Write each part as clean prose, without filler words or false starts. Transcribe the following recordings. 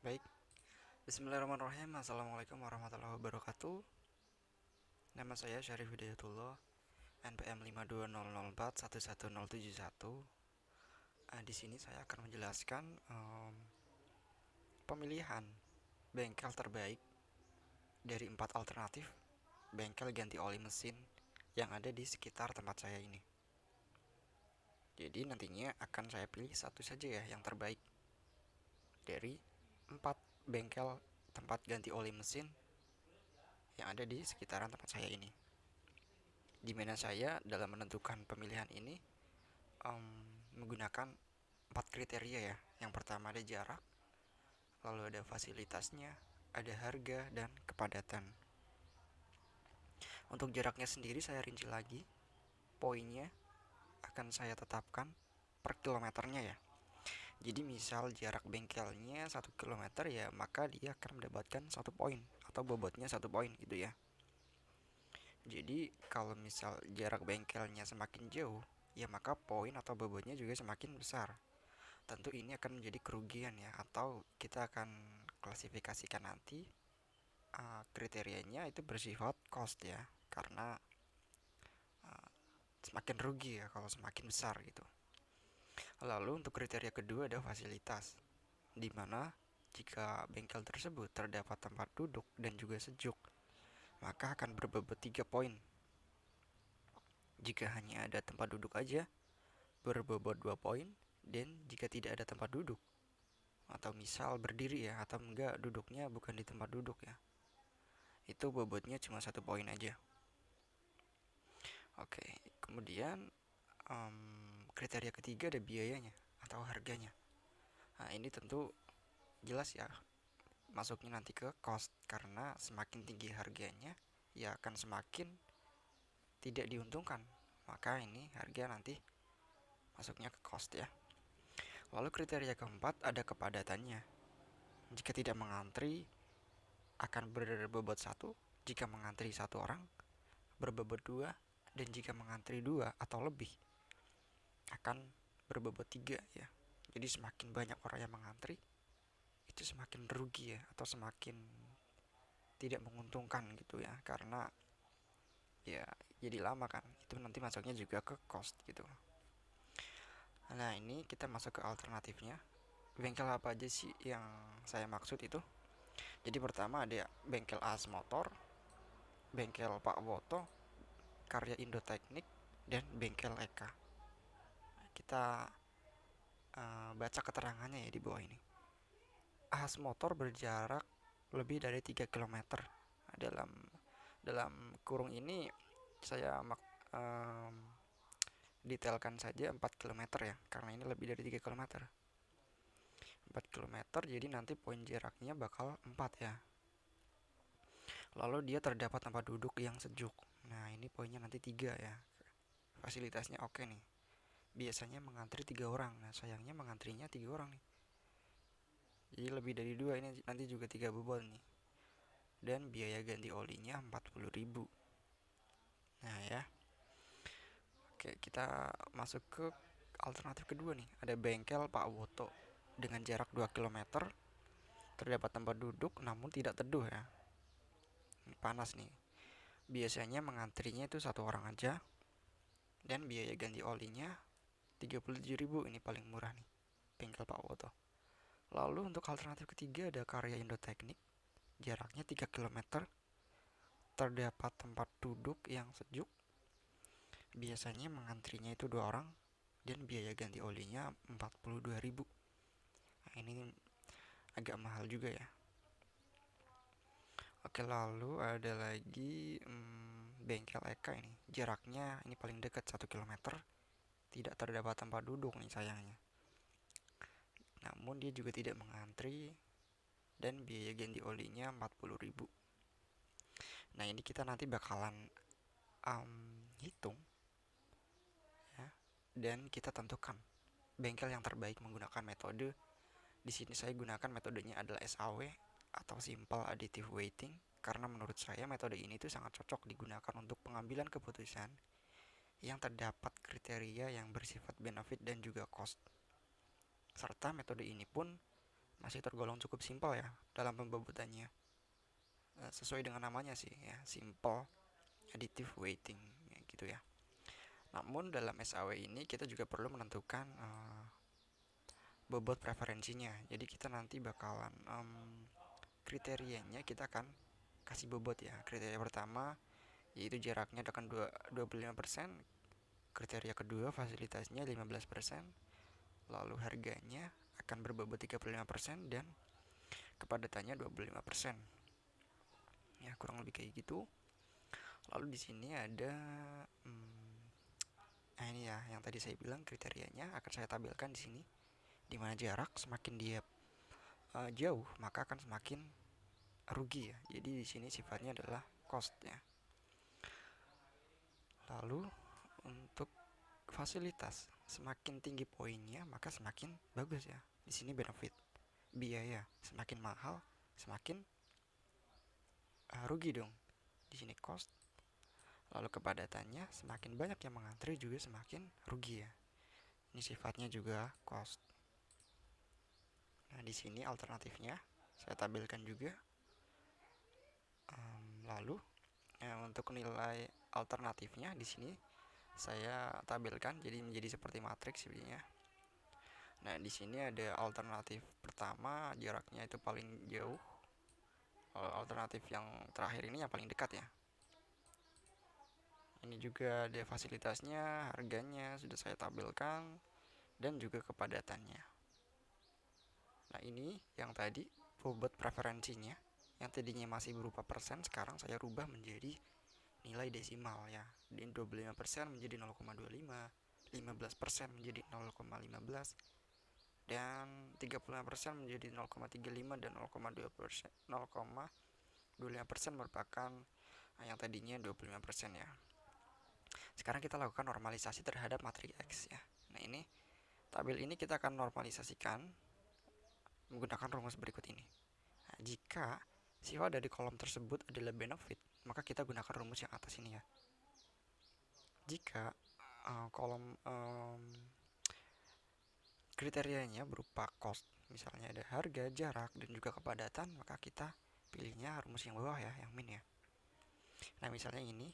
Baik, bismillahirrahmanirrahim. Assalamualaikum warahmatullahi wabarakatuh. Nama saya Syarif Hidayatullah, NPM 52004117071. Di sini saya akan menjelaskan pemilihan bengkel terbaik dari 4 alternatif bengkel ganti oli mesin yang ada di sekitar tempat saya ini. Jadi nantinya akan saya pilih satu saja ya yang terbaik dari 4 bengkel tempat ganti oli mesin yang ada di sekitaran tempat saya ini. Dimana saya dalam menentukan pemilihan ini menggunakan 4 kriteria ya. Yang pertama ada jarak, lalu ada fasilitasnya, ada harga, dan kepadatan. Untuk jaraknya sendiri saya rinci lagi. Poinnya akan saya tetapkan per kilometernya ya. Jadi misal jarak bengkelnya 1 kilometer ya, maka dia akan mendapatkan 1 poin atau bobotnya 1 poin gitu ya. Jadi kalau misal jarak bengkelnya semakin jauh, ya maka poin atau bobotnya juga semakin besar. Tentu ini akan menjadi kerugian ya, atau kita akan klasifikasikan nanti kriterianya itu bersifat cost ya, karena uh, semakin rugi ya kalau semakin besar gitu. Lalu untuk kriteria kedua ada fasilitas, di mana jika bengkel tersebut terdapat tempat duduk dan juga sejuk, maka akan berbobot 3 poin. Jika hanya ada tempat duduk aja, berbobot 2 poin, dan jika tidak ada tempat duduk, atau misal berdiri ya, atau enggak duduknya bukan di tempat duduk ya, itu bobotnya cuma 1 poin aja. Oke, kemudian kriteria ketiga ada biayanya atau harganya. Nah ini tentu jelas ya, masuknya nanti ke cost, karena semakin tinggi harganya ya akan semakin tidak diuntungkan, maka ini harga nanti masuknya ke cost ya. Lalu kriteria keempat ada kepadatannya. Jika tidak mengantri akan berbobot 1, jika mengantri 1 orang berbobot 2, dan jika mengantri 2 atau lebih akan berbobot 3 ya. Jadi semakin banyak orang yang mengantri, itu semakin rugi ya, atau semakin tidak menguntungkan gitu ya, karena ya jadi lama kan, itu nanti masuknya juga ke cost gitu. Nah ini kita masuk ke alternatifnya. Bengkel apa aja sih yang saya maksud itu? Jadi pertama ada bengkel AS Motor, bengkel Pak Woto, Karya Indoteknik, dan bengkel Eka. Kita baca keterangannya ya di bawah ini. AS Motor berjarak lebih dari 3 kilometer. Dalam dalam kurung ini saya detailkan saja 4 kilometer ya, karena ini lebih dari 3 kilometer. 4 kilometer, jadi nanti poin jaraknya bakal 4 ya. Lalu dia terdapat tempat duduk yang sejuk. Nah ini poinnya nanti 3 ya. Fasilitasnya oke nih. Biasanya mengantri 3 orang. Nah sayangnya mengantrinya 3 orang nih. Jadi lebih dari 2, ini nanti juga 3 bobot nih. Dan biaya ganti olinya 40.000. Nah ya. Oke, kita masuk ke alternatif kedua nih. Ada bengkel Pak Woto dengan jarak 2 kilometer, terdapat tempat duduk namun tidak teduh ya. Ini panas nih. Biasanya mengantrinya itu 1 orang aja, dan biaya ganti olinya 37.000. Ini paling murah nih, bengkel Pak Woto. Lalu untuk alternatif ketiga ada Karya Indoteknik, jaraknya 3 kilometer, terdapat tempat duduk yang sejuk. Biasanya mengantrinya itu 2 orang, dan biaya ganti olinya 42.000. Nah ini agak mahal juga ya. Oke, lalu ada lagi bengkel Eka ini. Jaraknya ini paling dekat 1 kilometer, tidak terdapat tempat duduk nih sayangnya. Namun dia juga tidak mengantri, dan biaya ganti olinya 40.000. Nah ini kita nanti bakalan hitung ya, dan kita tentukan bengkel yang terbaik menggunakan metode. Di sini saya gunakan metodenya adalah SAW atau Simple Additive Weighting, karena menurut saya metode ini tuh sangat cocok digunakan untuk pengambilan keputusan yang terdapat kriteria yang bersifat benefit dan juga cost. Serta metode ini pun masih tergolong cukup simpel ya dalam pembobotannya. Sesuai dengan namanya sih ya, simple additive weighting ya, gitu ya. Namun dalam SAW ini kita juga perlu menentukan bobot preferensinya. Jadi kita nanti bakalan kriterianya kita akan kasih bobot ya. Kriteria pertama yaitu jaraknya akan 25%, kriteria kedua fasilitasnya 15%, lalu harganya akan berbobot 35% dan kepadatannya 25%. Ya, kurang lebih kayak gitu. Lalu di sini ada nah ini ya yang tadi saya bilang kriterianya akan saya tampilkan di sini. Di mana jarak semakin dia jauh maka akan semakin rugi ya. Jadi di sini sifatnya adalah cost ya. Lalu untuk fasilitas semakin tinggi poinnya maka semakin bagus ya. Di sini benefit. Biaya semakin mahal semakin rugi dong. Di sini cost. Lalu kepadatannya semakin banyak yang mengantri juga semakin rugi ya. Ini sifatnya juga cost. Nah, di sini alternatifnya saya tampilkan juga. Lalu untuk nilai alternatifnya di sini saya tampilkan jadi menjadi seperti matriks sebenarnya. Nah, di sini ada alternatif pertama jaraknya itu paling jauh. Alternatif yang terakhir ini yang paling dekat ya. Ini juga ada fasilitasnya, harganya sudah saya tampilkan dan juga kepadatannya. Nah, ini yang tadi bobot preferensinya yang tadinya masih berupa persen sekarang saya rubah menjadi nilai desimal ya. Di 25% menjadi 0,25, 15% menjadi 0,15 dan 35% menjadi 0,35 dan 0,2%. 0,25% merupakan yang tadinya 25% ya. Sekarang kita lakukan normalisasi terhadap matriks X ya. Nah, ini tabel ini kita akan normalisasikan menggunakan rumus berikut ini. Nah, jika sifat dari kolom tersebut adalah benefit, maka kita gunakan rumus yang atas ini ya. Jika kolom kriterianya berupa cost, misalnya ada harga, jarak, dan juga kepadatan, maka kita pilihnya rumus yang bawah ya, yang min ya. Nah, misalnya ini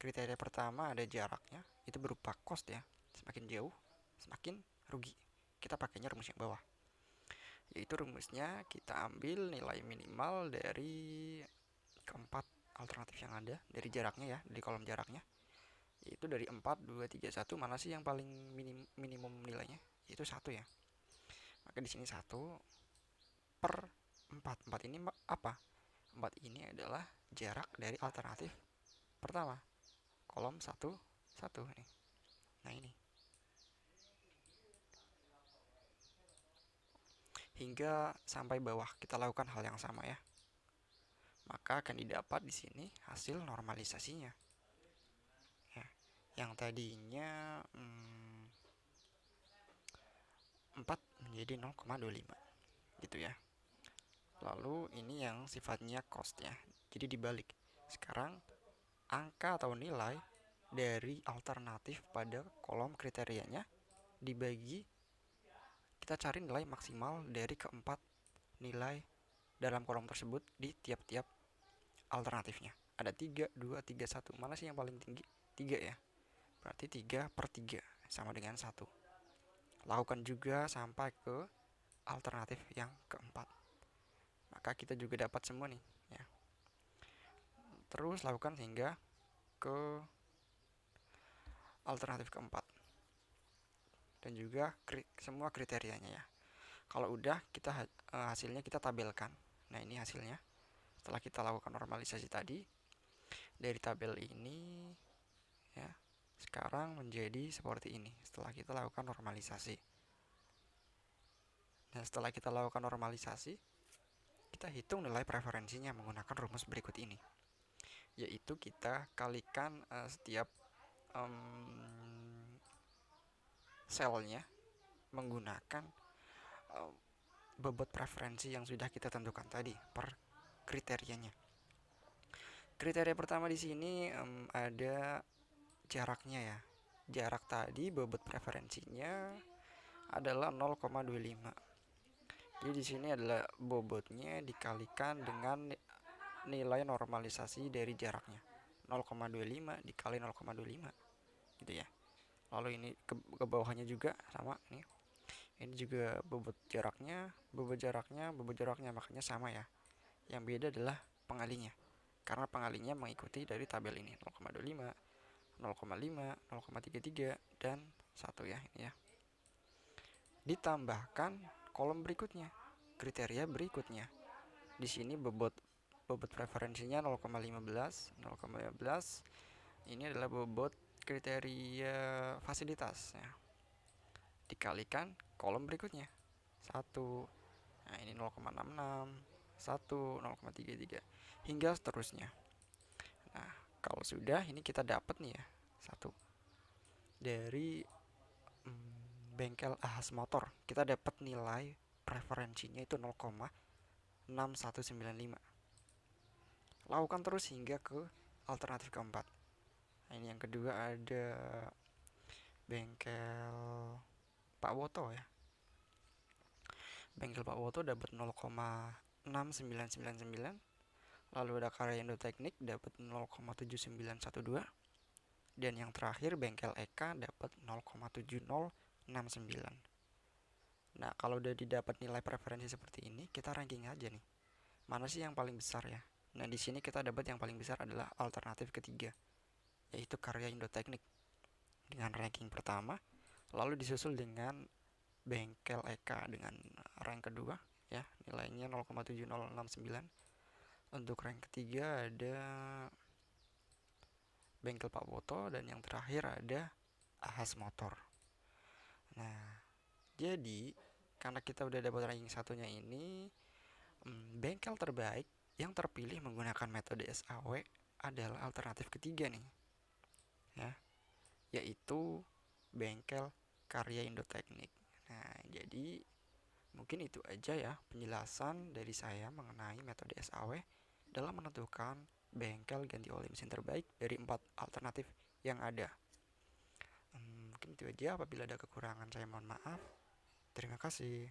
kriteria pertama ada jaraknya, itu berupa cost ya. Semakin jauh, semakin rugi. Kita pakainya rumus yang bawah. Yaitu rumusnya kita ambil nilai minimal dari keempat alternatif yang ada, dari jaraknya ya, dari kolom jaraknya. Yaitu dari 4, 2, 3, 1, mana sih yang paling minimum nilainya? Yaitu 1 ya. Maka di sini 1 per 4. 4 ini apa? 4 ini adalah jarak dari alternatif pertama. Kolom 1, 1 nih. Nah, ini. Hingga sampai bawah kita lakukan hal yang sama ya. Maka akan didapat di sini hasil normalisasinya. Ya, yang tadinya 4 menjadi 0,25 gitu ya. Lalu ini yang sifatnya cost ya. Jadi dibalik. Sekarang angka atau nilai dari alternatif pada kolom kriterianya dibagi, kita cari nilai maksimal dari keempat nilai dalam kolom tersebut di tiap-tiap alternatifnya. Ada 3, 2, 3, 1. Mana sih yang paling tinggi? 3 ya. Berarti 3 per 3 sama dengan 1. Lakukan juga sampai ke alternatif yang keempat. Maka kita juga dapat semua nih ya. Terus lakukan hingga ke alternatif keempat dan juga semua kriterianya ya. Kalau udah kita hasilnya kita tabelkan. Nah, ini hasilnya setelah kita lakukan normalisasi tadi dari tabel ini ya. Sekarang menjadi seperti ini setelah kita lakukan normalisasi. Dan setelah kita lakukan normalisasi, kita hitung nilai preferensinya menggunakan rumus berikut ini. Yaitu kita kalikan setiap selnya menggunakan bobot preferensi yang sudah kita tentukan tadi per kriterianya. Kriteria pertama di sini ada jaraknya ya. Jarak tadi bobot preferensinya adalah 0,25. Jadi di sini adalah bobotnya dikalikan dengan nilai normalisasi dari jaraknya 0,25 dikali 0,25 gitu ya. Lalu ini ke bawahnya juga sama nih. Ini juga bobot jaraknya makanya sama ya. Yang beda adalah pengalinya. Karena pengalinya mengikuti dari tabel ini 0,25, 0,5, 0,33 dan 1 ya ini ya. Ditambahkan kolom berikutnya, kriteria berikutnya. Di sini bobot preferensinya 0,15, 0,15. Ini adalah bobot kriteria fasilitas ya. Dikalikan kolom berikutnya. 1. Nah, ini 0,66, 1, 0,33 hingga seterusnya. Nah, kalau sudah ini kita dapat nih ya. 1 dari bengkel Ahas Motor. Kita dapat nilai preferensinya itu 0,6195. Lakukan terus hingga ke alternatif keempat. Nah, ini yang kedua ada bengkel Pak Woto ya. Bengkel Pak Woto dapat 0,6999. Lalu ada Karya Indo Teknik dapat 0,7912. Dan yang terakhir bengkel Eka dapat 0,7069. Nah, kalau udah didapat nilai preferensi seperti ini, kita ranking aja nih. Mana sih yang paling besar ya? Nah, di sini kita dapat yang paling besar adalah alternatif ketiga, yaitu Karya Indo Teknik dengan ranking pertama, lalu disusul dengan bengkel Eka dengan rank kedua ya, nilainya 0,7069. Untuk rank ketiga ada bengkel Pak Woto dan yang terakhir ada Ahas Motor. Nah, jadi karena kita udah dapat ranking satunya ini, bengkel terbaik yang terpilih menggunakan metode SAW adalah alternatif ketiga nih ya, yaitu bengkel Karya Indo Teknik. Nah, jadi mungkin itu aja ya penjelasan dari saya mengenai metode SAW dalam menentukan bengkel ganti oli mesin terbaik dari 4 alternatif yang ada. Mungkin itu aja, apabila ada kekurangan saya mohon maaf. Terima kasih.